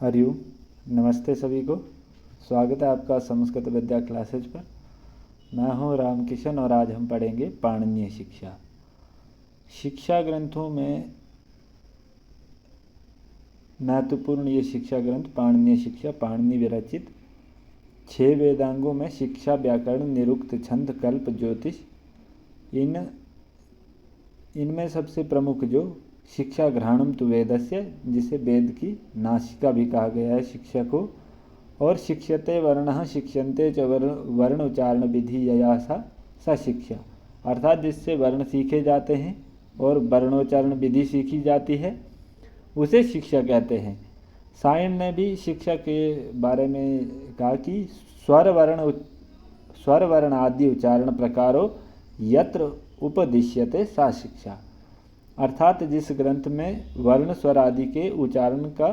हरिओम। नमस्ते सभी को। स्वागत है आपका संस्कृत विद्या क्लासेज पर। मैं हूं रामकिशन और आज हम पढ़ेंगे पाणिनीय शिक्षा। शिक्षा ग्रंथों में महत्वपूर्ण ये शिक्षा ग्रंथ पाणिनीय शिक्षा, पाणिनि विरचित 6 वेदांगों में शिक्षा, व्याकरण, निरुक्त, छंद, कल्प, ज्योतिष, इनमें सबसे प्रमुख जो शिक्षा घ्राणम तु वेदस्य, जिसे वेद की नासिका भी कहा गया है शिक्षा को, और शिक्ष्यते वर्णः शिक्ष्यन्ते च वर्ण उच्चारण विधि यया सा शिक्षा, अर्थात जिससे वर्ण सीखे जाते हैं और वर्णोच्चारण विधि सीखी जाती है उसे शिक्षा कहते हैं। सायण ने भी शिक्षा के बारे में कहा कि स्वर वर्ण आदि उच्चारण प्रकारो यत्र उपदिश्यते सा शिक्षा, अर्थात जिस ग्रंथ में वर्ण स्वर आदि के उच्चारण का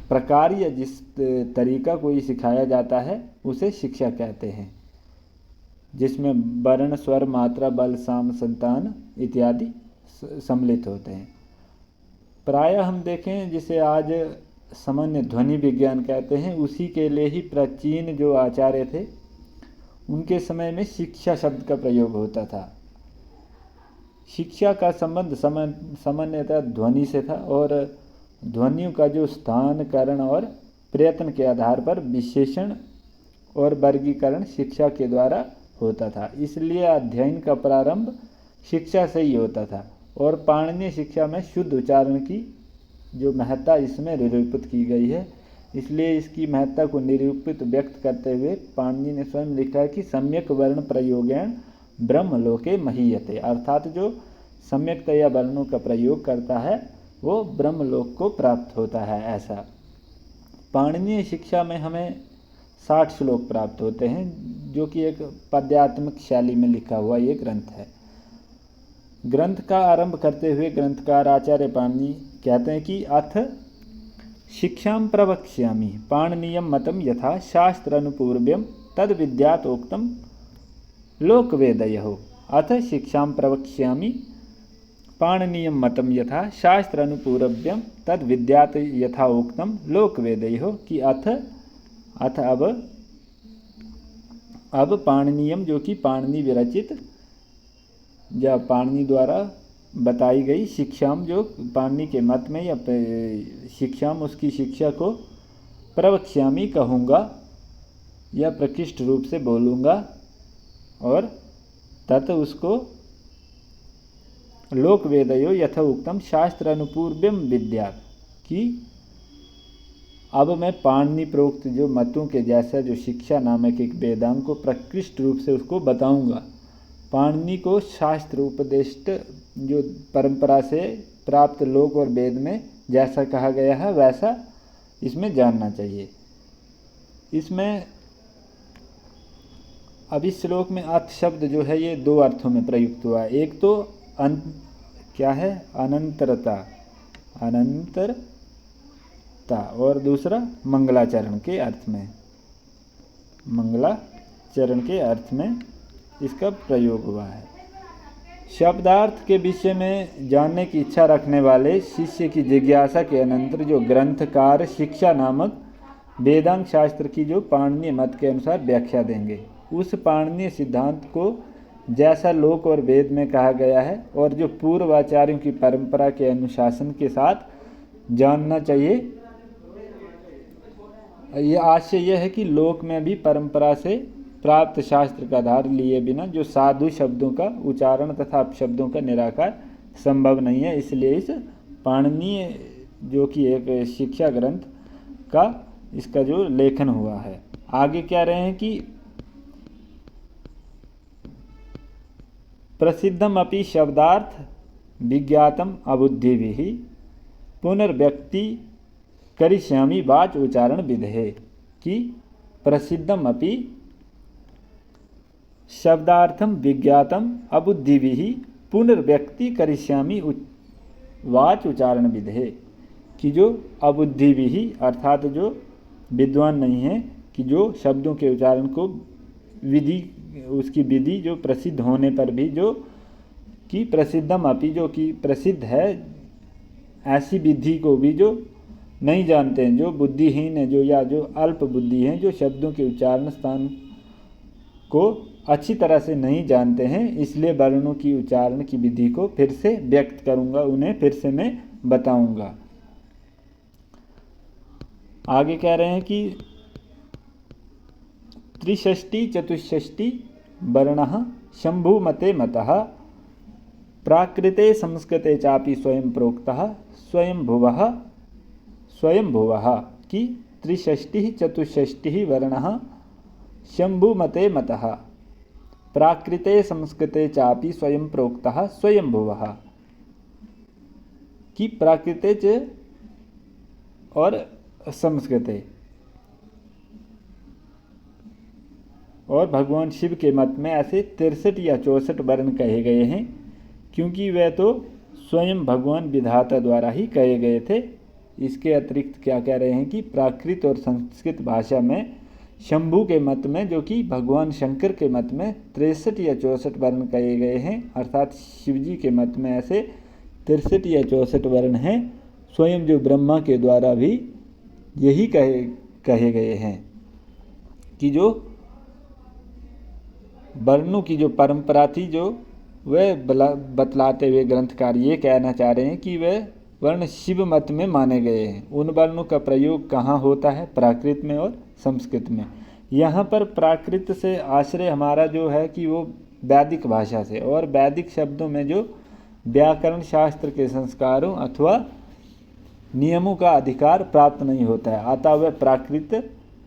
प्रकार या जिस तरीका कोई सिखाया जाता है उसे शिक्षा कहते हैं, जिसमें वर्ण स्वर मात्रा बल साम संतान इत्यादि सम्मिलित होते हैं। प्रायः हम देखें जिसे आज सामान्य ध्वनि विज्ञान कहते हैं, उसी के लिए ही प्राचीन जो आचार्य थे उनके समय में शिक्षा शब्द का प्रयोग होता था। शिक्षा का संबंध सामान्यतः ध्वनि से था और ध्वनियों का जो स्थान, करण और प्रयत्न के आधार पर विशेषण और वर्गीकरण शिक्षा के द्वारा होता था। इसलिए अध्ययन का प्रारंभ शिक्षा से ही होता था और पाणिनीय शिक्षा में शुद्ध उच्चारण की जो महत्ता इसमें निरूपित की गई है। इसलिए इसकी महत्ता को निरूपित व्यक्त करते हुए पाणिनि ने स्वयं लिखा है कि सम्यक वर्ण प्रयोगेण ब्रह्मलोके महीयते, अर्थात जो सम्यकतया वर्णों का प्रयोग करता है वो ब्रह्मलोक को प्राप्त होता है। ऐसा पाणिनीय शिक्षा में हमें 60 श्लोक प्राप्त होते हैं, जो कि एक पद्यात्मक शैली में लिखा हुआ ये ग्रंथ है। ग्रंथ का आरंभ करते हुए ग्रंथकार आचार्य पाणिनि कहते हैं कि अथ शिक्षां प्रवक्ष्यामि पाणिनीयं मतं यथा शास्त्रानुपूर्व्यं तद विद्यातोक्तं लोकवेदयः। अथ शिक्षां प्रवक्ष्यामि पाणिनीयं मतं यथा शास्त्रानुपूर्व्यं तद विद्यात यथा उक्तं लोकवेदयः, कि अथ अब पाणिनीयम जो कि पाणिनि विरचित या पाणिनि द्वारा बताई गई शिक्षाम, जो पाणिनि के मत में या शिक्षाम उसकी शिक्षा को प्रवक्ष्यामि कहूँगा या प्रकृष्ट रूप से बोलूँगा, और तत् उसको लोक वेदयो यथा उक्तम शास्त्र अनुपूर्व्यम विद्यात, कि अब मैं पाणिनि प्रोक्त जो मतों के जैसा जो शिक्षा नामक एक वेदांग को प्रकृष्ट रूप से उसको बताऊँगा। पाणिनि को शास्त्र उपदिष्ट जो परंपरा से प्राप्त लोक और वेद में जैसा कहा गया है वैसा इसमें जानना चाहिए। इसमें अब इस श्लोक में अर्थ शब्द जो है ये 2 अर्थों में प्रयुक्त हुआ है। एक तो क्या है अनंतरता, और दूसरा मंगलाचरण के अर्थ में, मंगलाचरण के अर्थ में इसका प्रयोग हुआ है। शब्दार्थ के विषय में जानने की इच्छा रखने वाले शिष्य की जिज्ञासा के अनंतर जो ग्रंथकार शिक्षा नामक वेदांग शास्त्र की जो पाणिनीय मत के अनुसार व्याख्या देंगे, उस पाणिनीय सिद्धांत को जैसा लोक और वेद में कहा गया है और जो पूर्वाचार्यों की परंपरा के अनुशासन के साथ जानना चाहिए। यह आशय यह है कि लोक में भी परंपरा से प्राप्त शास्त्र का आधार लिए बिना जो साधु शब्दों का उच्चारण तथा अपशब्दों का निराकार संभव नहीं है। इसलिए इस पाणिनीय जो कि एक शिक्षा ग्रंथ का इसका जो लेखन हुआ है। आगे कह रहे हैं कि प्रसिद्धम अपि शब्दार्थ विज्ञातम अबुद्धिभिः पुनर्व्यक्ति करिष्यामि वाच उच्चारण विधे, कि प्रसिद्धम अपि शब्दार्थम विज्ञातम अबुद्धिभिः पुनर्व्यक्ति करिष्यामि वाच उच्चारण विधे, कि जो अबुद्धिभिः अर्थात जो विद्वान नहीं है, कि जो शब्दों के उच्चारण को उसकी विधि जो प्रसिद्ध होने पर भी जो कि प्रसिद्धम अपि जो कि प्रसिद्ध है ऐसी विधि को भी जो नहीं जानते हैं, जो बुद्धिहीन है, जो या जो अल्प बुद्धि हैं, जो शब्दों के उच्चारण स्थान को अच्छी तरह से नहीं जानते हैं, इसलिए वर्णों की उच्चारण की विधि को फिर से व्यक्त करूंगा, उन्हें फिर से मैं बताऊंगा। आगे कह रहे हैं कि त्रिषष्टि चतुष्षष्टि वर्णः शंभुमते मतः प्राकृते संस्कृते चापि स्वयं प्रोक्तः स्वयंभुवः कि त्रिषष्टि चतुष्षष्टि वर्णः शंभुमते मतः प्राकृते संस्कृते चापि स्वयं प्रोक्तः स्वयंभुवः कि प्राकृते च और संस्कृते और भगवान शिव के मत में ऐसे 63 या 64 वर्ण कहे गए हैं, क्योंकि वे तो स्वयं भगवान विधाता द्वारा ही कहे गए थे। इसके अतिरिक्त क्या कह रहे हैं कि प्राकृत और संस्कृत भाषा में शंभु के मत में, जो कि भगवान शंकर के मत में 63 या 64 वर्ण कहे गए हैं, अर्थात शिवजी के मत में ऐसे 63 या 64 वर्ण हैं। स्वयं जो ब्रह्मा के द्वारा भी यही कहे गए हैं कि जो वर्णों की जो परंपरा थी, जो वह बतलाते हुए ग्रंथकार ये कहना चाह रहे हैं कि वह वर्ण शिव मत में माने गए हैं। उन वर्णों का प्रयोग कहाँ होता है? प्राकृत में और संस्कृत में। यहाँ पर प्राकृत से आश्रय हमारा जो है कि वो वैदिक भाषा से, और वैदिक शब्दों में जो व्याकरण शास्त्र के संस्कारों अथवा नियमों का अधिकार प्राप्त नहीं होता है, अतः वह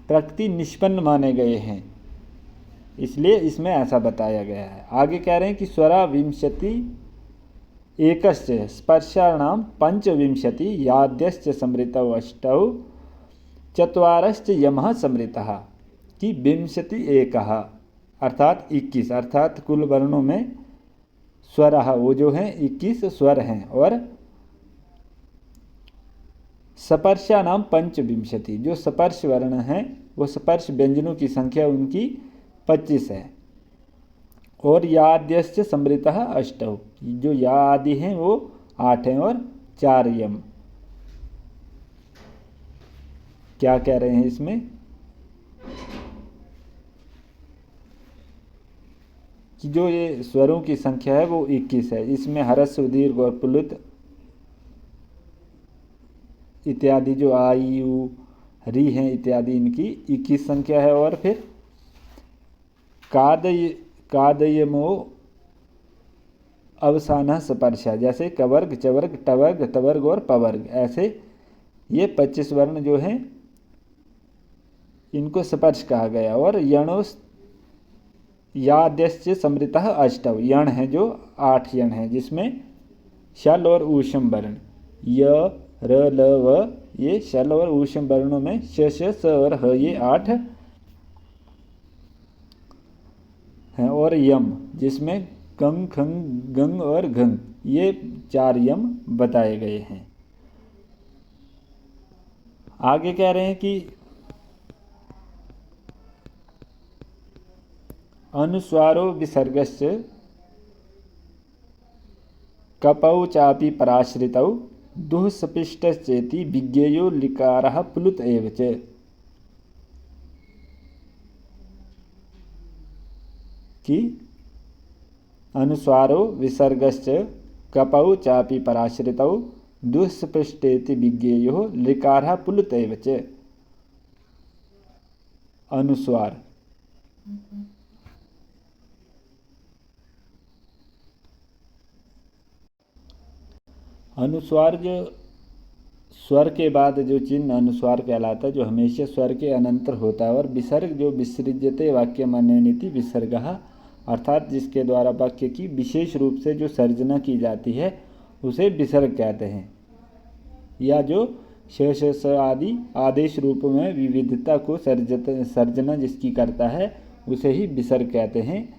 प्रकृति निष्पन्न माने गए हैं, इसलिए इसमें ऐसा बताया गया है। आगे कह रहे हैं कि स्वरा विंशति एकश्च स्पर्शाणाम पंचविंशति याद्यश्च समृतौ अष्टौ चत्वारश्च यमः समृतः कि विंशति एकः अर्थात 21, अर्थात कुल वर्णों में स्वरः वो जो हैं 21 स्वर हैं, और स्पर्शा नाम पंचविंशति जो स्पर्श वर्ण हैं वो स्पर्श व्यंजनों की संख्या उनकी 25 है, और याद्यश्च समृतः अष्टौ जो या आदि हैं वो 8 हैं, और 4 यम। क्या कह रहे हैं इसमें कि जो ये स्वरों की संख्या है वो 21 है। इसमें हरस दीर्घ और प्लुत इत्यादि जो आ यू री हैं इत्यादि इनकी 21 संख्या है, और फिर कादयमो अवसाना स्पर्शा जैसे कवर्ग चवर्ग टवर्ग तवर्ग और पवर्ग, ऐसे ये 25 वर्ण जो हैं इनको स्पर्श कहा गया। और यणो याद्यश्च समृतः अष्टव यण है जो 8 यण हैं, जिसमें शल और ऊषम वर्ण य र ल व ये शल और ऊषम वर्णों में श श स और ह ये 8 हैं, और यम जिसमें कंग खंग गंग और घंग ये 4 यम बताए गए हैं। आगे कह रहे हैं कि अनुस्वारो विसर्गश्च कपौ चापि पराश्रितौ दुःस्पृष्टश्चेति विज्ञेयो लिकारः प्लुत एव च कि अनुस्वारो विसर्गश्च कपौ चापि पराश्रितौ दुःस्पृष्टेति विज्ञेयो लिकारः प्लुत एव च। अनुस्वार अनुस्वार जो स्वर के बाद जो चिन्ह अनुस्वार कहलाता है, जो हमेशा स्वर के अनंतर होता है, और विसर्ग जो विसृज्यते वाक्यमन्यनिति विसर्गः अर्थात जिसके द्वारा वाक्य की विशेष रूप से जो सर्जना की जाती है उसे विसर्ग कहते हैं, या जो श श स आदि आदेश रूप में विविधता को सर्जना जिसकी करता है उसे ही विसर्ग कहते हैं।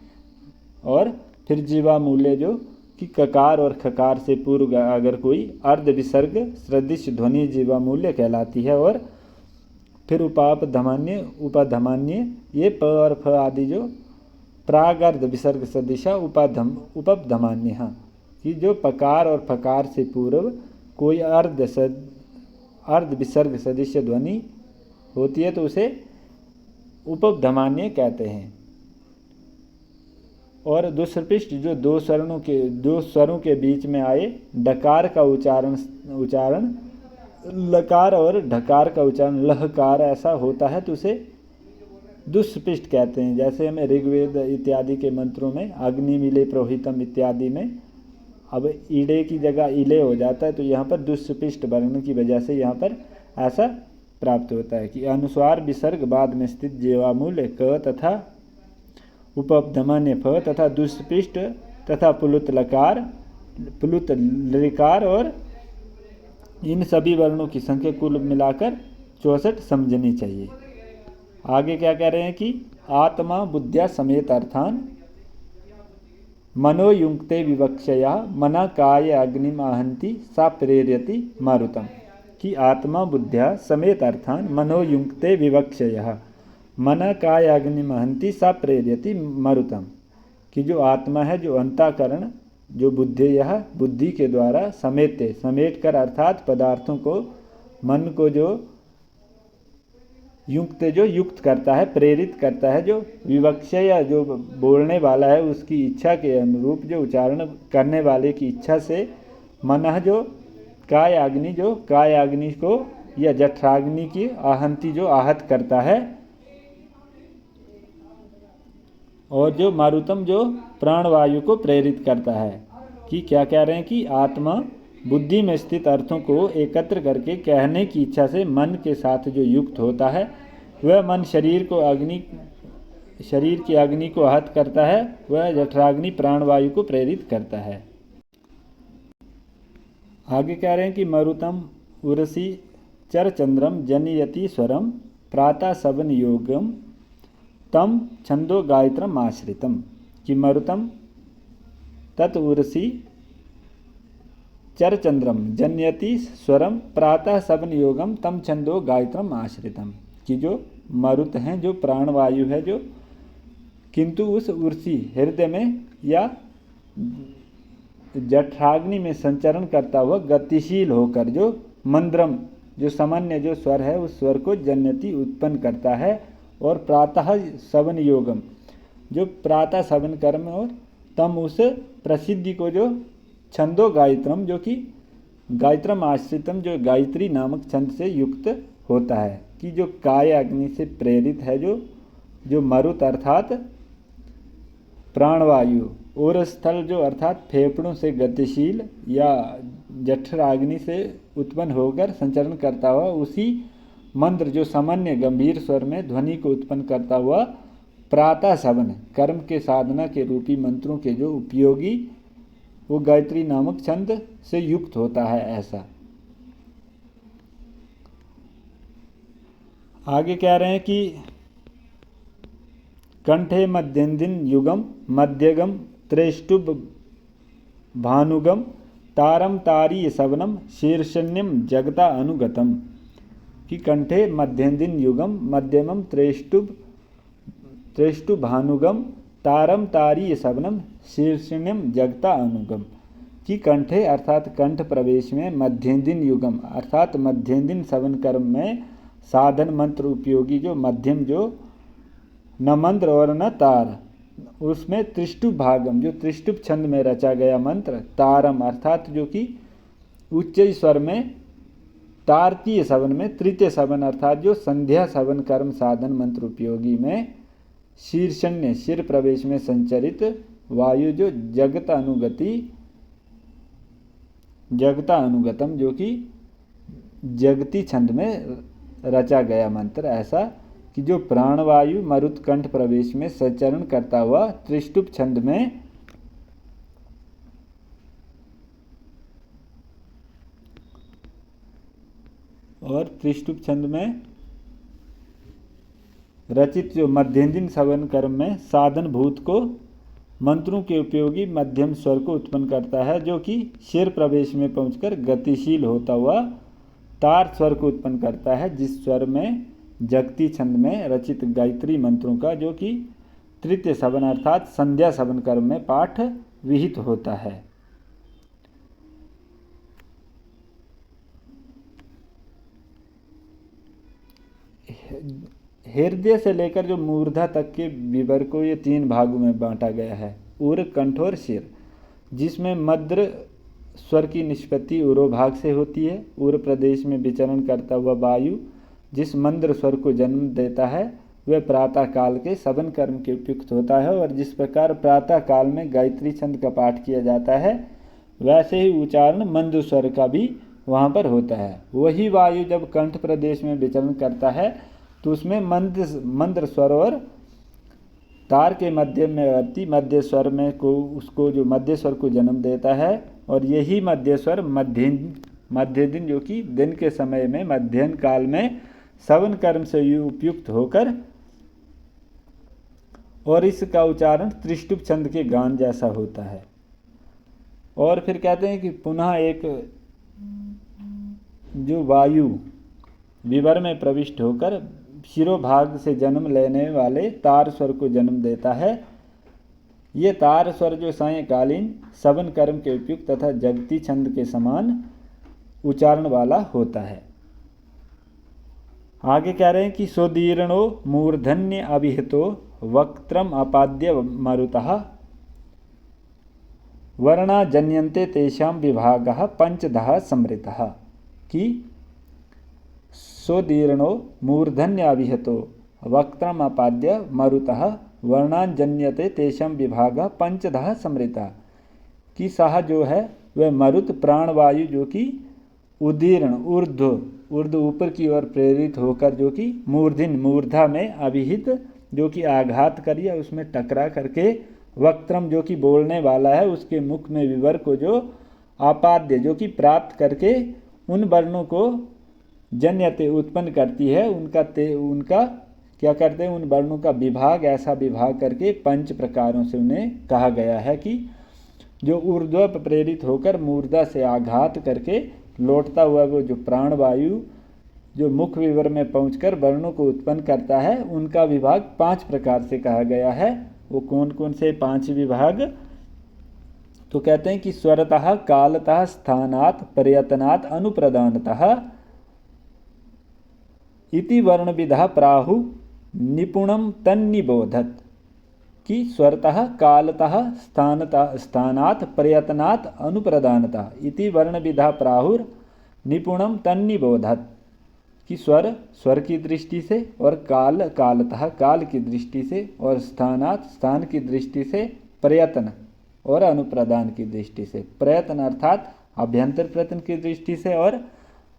और फिर जीवा मूल्य जो कि ककार और खकार से पूर्व अगर कोई अर्ध विसर्ग सदृश ध्वनि जीवा मूल्य कहलाती है, और फिर उपापधमान्य उपधमान्य ये प और फ आदि जो प्रागर्ध विसर्ग सदिशा उपधमान्य कि जो पकार और फकार से पूर्व कोई अर्ध विसर्ग सदृश ध्वनि होती है तो उसे उपधमान्य कहते हैं। और दुष्पृष्ट जो दो स्वरों के बीच में आए डकार का उच्चारण लकार और ढकार का उच्चारण लहकार ऐसा होता है तो उसे दुष्पृष्ट कहते हैं। जैसे हमें ऋग्वेद इत्यादि के मंत्रों में अग्नि मिले प्रोहितम इत्यादि में अब ईड़े की जगह इले हो जाता है, तो यहाँ पर दुष्पृष्ट वर्ण की वजह से यहाँ पर ऐसा प्राप्त होता है कि अनुस्वार विसर्ग बाद में स्थित जेवामूल क तथा उपधमान्य फ तथा दुष्पृष्ट तथा पुलुत लकार पुलुत लकार और इन सभी वर्णों की संख्या कुल मिलाकर 64 समझनी चाहिए। आगे क्या कह रहे हैं कि आत्मा बुद्ध्या समेत अर्थान मनोयुक्ते विवक्षया मना काय अग्निम आहंति सा प्रेरयति मारुतम। कि आत्मा बुद्ध्या समेत अर्थान मनोयुक्ते विवक्षया मना काय अग्निम आहंति सा प्रेरयति मारुतम। कि जो आत्मा है, जो अंतःकरण, जो बुद्धि, यह बुद्धि के द्वारा समेट कर अर्थात पदार्थों को, मन को जो युक्त करता है, प्रेरित करता है, जो विवक्षय या जो बोलने वाला है उसकी इच्छा के अनुरूप जो उच्चारण करने वाले की इच्छा से मनः जो काय अग्नि को या जठराग्नि की आहंति जो आहत करता है, और जो मारुतम जो प्राणवायु को प्रेरित करता है। कि क्या कह रहे हैं कि आत्मा बुद्धि में स्थित अर्थों को एकत्र करके कहने की इच्छा से मन के साथ जो युक्त होता है, वह मन शरीर की अग्नि को आहत करता है, वह जठराग्नि प्राणवायु को प्रेरित करता है। आगे कह रहे हैं कि मरुतम उर्सी चरचंद्रम जनयति स्वरम प्रातः सवन योगम तम छंदो गायत्रम आश्रितम। कि मरुतम तत् उर्सी चरचंद्रम जनयति स्वरम प्रातः सवन योगम तम छंदो गायत्रम आश्रितम। कि जो मरुत हैं, जो प्राणवायु है, जो किंतु उस उर्सी हृदय में या जठराग्नि में संचरण करता हुआ गतिशील होकर जो मंद्रम जो सामान्य जो स्वर है उस स्वर को जनयति उत्पन्न करता है। और प्रातः सवन योगम जो प्रातः सवन कर्म, और तम उस प्रसिद्धि को जो छंदो गायत्रम जो कि गायत्रम आश्रितम जो गायत्री नामक छंद से युक्त होता है। कि जो काय अग्नि से प्रेरित है, जो मरुत अर्थात प्राणवायु, और स्थल जो अर्थात फेफड़ों से गतिशील या जठराग्नि से उत्पन्न होकर संचरण करता हुआ उसी मंत्र जो सामान्य गंभीर स्वर में ध्वनि को उत्पन्न करता हुआ प्रातः सवन कर्म के साधना के रूपी मंत्रों के जो उपयोगी वो गायत्री नामक छंद से युक्त होता है। ऐसा आगे कह रहे हैं कि कंठे मध्यंदिन युगम मध्यगम त्रेष्टुभ भानुगम तारम तारी सवनम शीर्षण्यम जगता अनुगतम। कि कंठे मध्यंदिन युगम मध्यमम त्रेष्टुभ भानुगम तारम तारी सवनम शीर्षण्यम जगता अनुगम। कि कंठे अर्थात कंठ प्रवेश में मध्यंदिन युगम अर्थात मध्यंदिन सवन कर्म में साधन मंत्र उपयोगी जो मध्यम जो न मंत्र और न तार, उसमें त्रिष्टुभ भागम जो त्रिष्टुभ छंद में रचा गया मंत्र, तारम अर्थात जो कि उच्च स्वर में, तारतीय सवन में, तृतीय सवन अर्थात जो संध्या सवन कर्म साधन मंत्र उपयोगी में शीर्षण्य शिर प्रवेश में संचरित वायु जो जगता अनुगतम जो कि जगती छंद में रचा गया मंत्र। ऐसा कि जो प्राणवायु मरुत कंठ प्रवेश में संचरण करता हुआ त्रिष्टुप छंद में और त्रिष्टुप छंद में रचित जो मध्यंदिन सवन कर्म में साधन भूत को मंत्रों के उपयोगी मध्यम स्वर को उत्पन्न करता है, जो कि शिर प्रवेश में पहुंचकर गतिशील होता हुआ तार स्वर को उत्पन्न करता है, जिस स्वर में जगती छंद में रचित गायत्री मंत्रों का जो कि तृतीय सवन अर्थात संध्या सवन कर्म में पाठ विहित होता है। हृदय से लेकर जो मूर्धा तक के विवर को ये 3 भागों में बांटा गया है। उर, कंठ और सिर, जिसमें मद्र स्वर की निष्पत्ति उरोभाग से होती है। उर प्रदेश में विचरण करता हुआ वायु जिस मंद्र स्वर को जन्म देता है वह प्रातः काल के सवन कर्म के उपयुक्त होता है। और जिस प्रकार प्रातः काल में गायत्री छंद का पाठ किया जाता है वैसे ही उच्चारण मंद स्वर का भी वहाँ पर होता है। वही वायु जब कंठ प्रदेश में विचरण करता है तो उसमें मंद्र स्वर और तार के मध्य में वर्ती मध्य स्वर में को उसको जो मध्य स्वर को जन्म देता है। और यही मध्य स्वर मध्य दिन जो कि दिन के समय में मध्याह्न काल में सवन कर्म से उपयुक्त होकर और इसका उच्चारण त्रिष्टुप छंद के गान जैसा होता है। और फिर कहते हैं कि पुनः एक जो वायु विवर में प्रविष्ट होकर शिरोभाग से जन्म लेने वाले तार स्वर को जन्म देता है। ये तार स्वर जो सायंकालीन सवन कर्म के उपयुक्त तथा जगती छंद के समान उच्चारण वाला होता है। आगे कह रहे हैं कि सुदीर्णो मूर्धन्य अभिहितो वक्त्रम अपाद्य मरुतः वर्णा जन्यन्ते तेषां विभागः पंचधः समृतः। कि सुदीर्णो मूर्धन्य अभिहितो वक्त्रम अपाद्य मरुतः वर्णान जन्यते तेषां विभागः पंचधः समृतः। कि सह जो है वह मरुत प्राणवायु जो कि उदीर्ण ऊर्ध्व ऊपर की ओर प्रेरित होकर जो कि मूर्धा में अभिहित जो कि आघात कर या उसमें टकरा करके वक्त्रम जो कि बोलने वाला है उसके मुख में विवर को जो आपाद्य जो कि प्राप्त करके उन वर्णों को जन्यते उत्पन्न करती है उनका क्या करते हैं उन वर्णों का विभाग ऐसा विभाग करके 5 प्रकारों से उन्हें कहा गया है। कि जो ऊर्ध्व प्रेरित होकर मूर्धा से आघात करके लौटता हुआ वो जो प्राणवायु जो मुख विवर में पहुंचकर वर्णों को उत्पन्न करता है उनका विभाग 5 प्रकार से कहा गया है। वो कौन कौन से 5 विभाग? तो कहते हैं कि स्वरतः, कालतः, स्थानात्, प्रयत्नात्, अनुप्रदानतः इति वर्णविदः प्राहु निपुणम तन्निबोधत। कि स्वरतः, कालतः, स्थानात्, प्रयत्नात्, अनुप्रदानतः इति वर्णविदः प्राहुर निपुणम तन्निबोधत। कि स्वर की दृष्टि से और कालतः काल की दृष्टि से और स्थान की दृष्टि से, प्रयत्न और अनुप्रदान की दृष्टि से। प्रयत्न अर्थात अभ्यंतर प्रयत्न की दृष्टि से और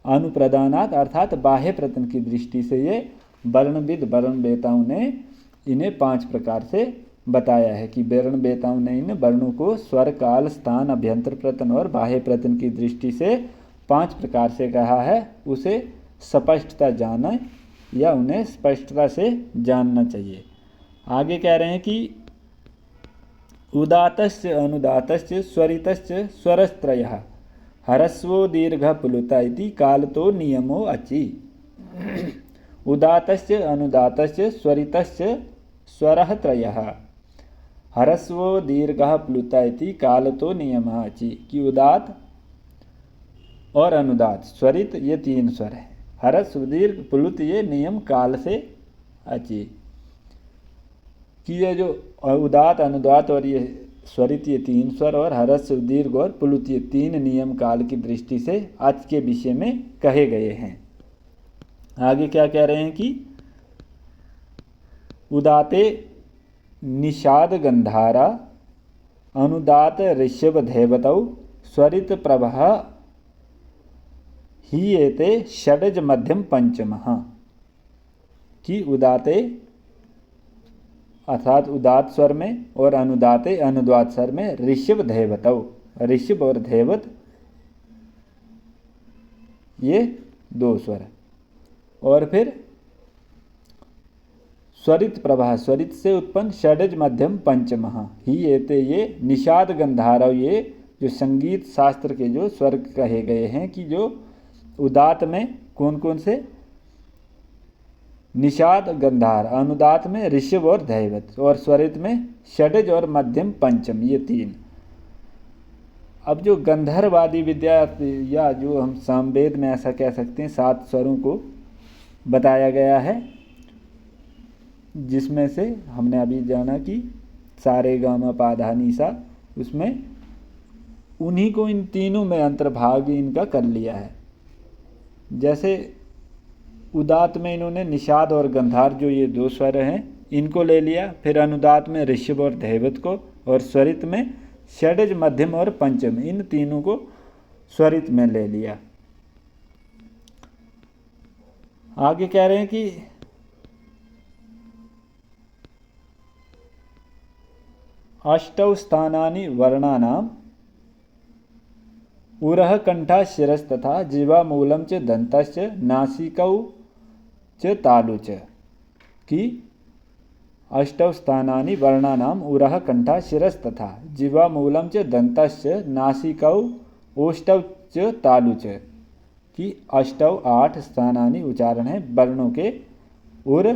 अनुप्रदानात अर्थात बाह्य प्रयत्न की दृष्टि से ये वर्णविद वर्ण वेताओं ने इन्हें 5 प्रकार से बताया है। कि वर्ण वेताओं ने इन वर्णों को स्वर, काल, स्थान, अभ्यंतर प्रयत्न और बाह्य प्रयत्न की दृष्टि से 5 प्रकार से कहा है। उसे स्पष्टता जाना या उन्हें स्पष्टता से जानना चाहिए। आगे कह रहे हैं कि उदातश्च अनुदातश्च स्वरितश्च स्वरस्त्रयः ह्रस्वो दीर्घः प्लुतः इति कालतो नियमो अचि। उदातश्च अनुदातश्च स्वरितश्च स्वरः त्रयः ह्रस्वो दीर्घः प्लुतः इति कालतो नियमः अचि। कि उदात और अनुदात स्वरित ये 3 स्वर है। ह्रस्व, दीर्घ, प्लुत ये नियम काल से अचि। कि ये जो उदात, अनुदात और ये स्वरित ये 3 स्वर और ह्रस्व, दीर्घ और प्लुत ये 3 नियम काल की दृष्टि से आज के विषय में कहे गए हैं। आगे क्या कह रहे हैं कि उदाते निषाद गंधारा अनुदात ऋषभ धैवतौ स्वरित प्रभः ही एते षडज मध्यम पंचमः। कि उदाते अर्थात उदात स्वर में और अनुदाते अनुदात स्वर में ऋषभ धैवतौ, ऋषभ और धैवत ये 2 स्वर। और फिर स्वरित प्रभा स्वरित से उत्पन्न षडज मध्यम पंचमः ही एते ये निषाद गंधारव ये जो संगीत शास्त्र के जो स्वर कहे गए हैं। कि जो उदात में कौन कौन से? निषाद गंधार, अनुदात में ऋषभ और धैवत और स्वरित में षडज और मध्यम पंचम ये 3। अब जो गंधर्ववादी विद्या या जो हम सामवेद में ऐसा कह सकते हैं 7 स्वरों को बताया गया है। जिसमें से हमने अभी जाना कि सारे गामा पाधा निसा, उसमें उन्हीं को इन तीनों में अंतर्भाग इनका कर लिया है। जैसे उदात में इन्होंने निषाद और गंधार जो ये दो स्वर हैं इनको ले लिया, फिर अनुदात में ऋषभ और धैवत को, और स्वरित में षडज मध्यम और पंचम, इन तीनों को स्वरित में ले लिया। आगे कह रहे हैं कि अष्टौ स्थानानि वर्णानाम उरः कंठा शिरस्तथा जीवा मूलम च दंतश्च नासिकौ च तालु च, कि अष्टौ स्थानानि वर्णानाम उरः कंठा शिरस्तथा जीवा मूलम च दंतश्च नासिकौ ओष्टौ च तालु च, कि अष्टौ 8 स्थानानि उच्चारण है वर्णों के उर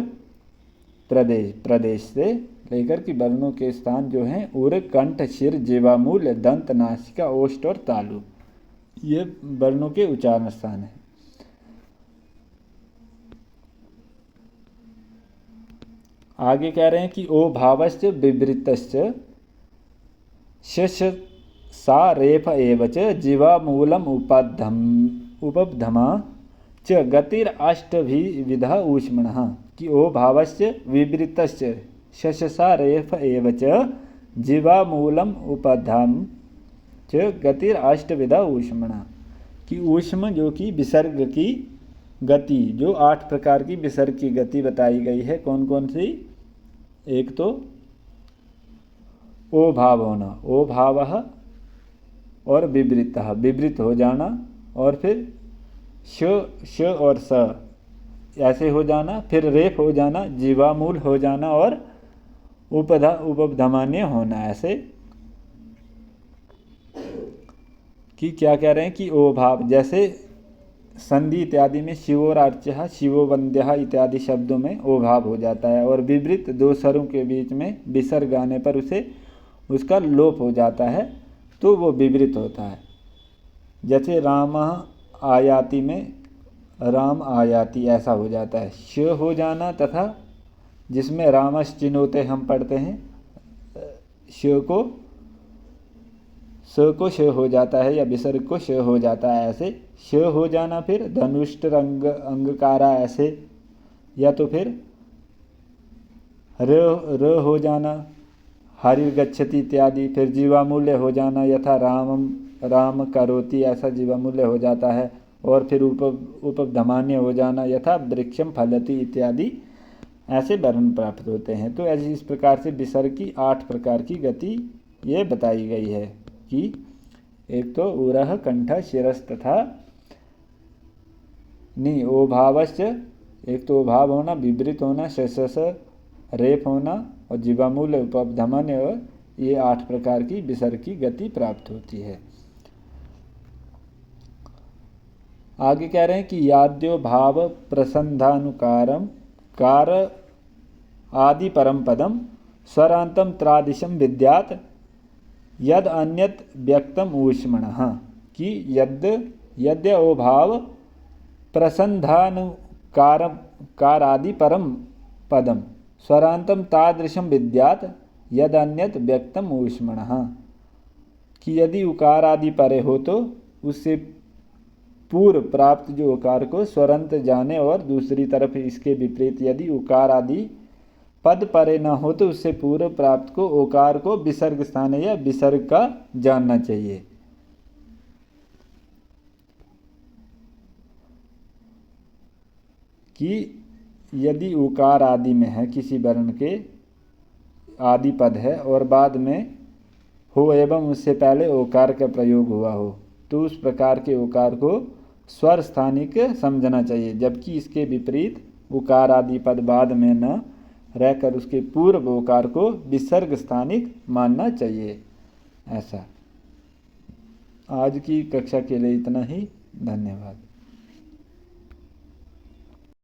प्रदेश से लेकर कि वर्णों के स्थान जो हैं उर, कंठ, शिर, जीवामूल, दंत, नासिका, ओष्ठ और तालु, ये वर्णों के उच्चारण स्थान हैं। आगे कह रहे हैं कि ओ भावश्च विवृतश्च शश सा रेफ एव च जीवा मूलम उपब्धमा च गतिर अष्टभिविधा ऊष्मणः, कि ओ भावश्च विवृतश्च शश सा रेफ एव च जीवा मूलम उपब्धम च गतिर अष्टविधा ऊष्मणा, कि ऊष्म जो कि विसर्ग की गति, जो 8 प्रकार की विसर्ग की गति बताई गई है। कौन कौन सी? एक तो ओ भाव होना, ओ भाव और विवृत, विवृत हो जाना, और फिर श और स ऐसे हो जाना, फिर रेफ हो जाना, जीवामूल हो जाना, और उपधमान्य होना। ऐसे कि क्या कह रहे हैं कि ओ भाव, जैसे संधि इत्यादि में शिवोरार्च्य, शिवोवंद्य इत्यादि शब्दों में ओ भाव हो जाता है, और विवृत 2 स्वरों के बीच में विसर्ग आने पर उसका लोप हो जाता है, तो वो विवृत होता है। जैसे राम आयाति में राम आयाति ऐसा हो जाता है, श हो जाना, तथा जिसमें रामस चिन्होते हम पढ़ते हैं, स को श हो जाता है या विसर्ग को श हो जाता है, ऐसे श हो जाना, फिर धनुष्ट रंग अंगकारा ऐसे, या तो फिर र हो जाना, हरिर्गच्छति इत्यादि, फिर जीवामूल्य हो जाना, यथा राम करोति ऐसा जीवामूल्य हो जाता है, और फिर उपधमान्य हो जाना, यथा वृक्षम फलति इत्यादि, ऐसे वर्ण प्राप्त होते हैं। तो ऐसे इस प्रकार से विसर्ग की 8 प्रकार की गति ये बताई गई है, कि एक तो उरह, कंठ, शिरस तथा नि ओ भावश्च, एक तो भाव होना, विवृत होना, शशस रेप होना, और जीवामूल उपधमान्य, और ये 8 प्रकार की विसर्ग की गति प्राप्त होती है। आगे कह रहे हैं कि याद्यो भाव प्रसंधानुकारम कार आदि परम पदम स्वरांतम त्रादिशम विद्यात यद अन्यत व्यक्तम ऊष्मणः, कि यद्य ओ भाव प्रसंधानुकार आदि परम पदम स्वरांतम तादृशम विद्यात यद अन्यत व्यक्तम ऊष्मणः, कि यदि उकार आदि परे हो तो उससे पूर्व प्राप्त जो उकार को स्वरंत जाने, और दूसरी तरफ इसके विपरीत यदि उकार आदि पद परे न हो तो उससे पूर्व प्राप्त को ओकार को विसर्ग स्थान या विसर्ग का जानना चाहिए। कि यदि उकार आदि में है, किसी वर्ण के आदि पद है और बाद में हो एवं उससे पहले ओकार का प्रयोग हुआ हो, तो उस प्रकार के ओकार को स्वर स्थानिक समझना चाहिए, जबकि इसके विपरीत उकार आदि पद बाद में न रहकर उसके पूर्व ओकार को विसर्ग स्थानिक मानना चाहिए। ऐसा। आज की कक्षा के लिए इतना ही। धन्यवाद।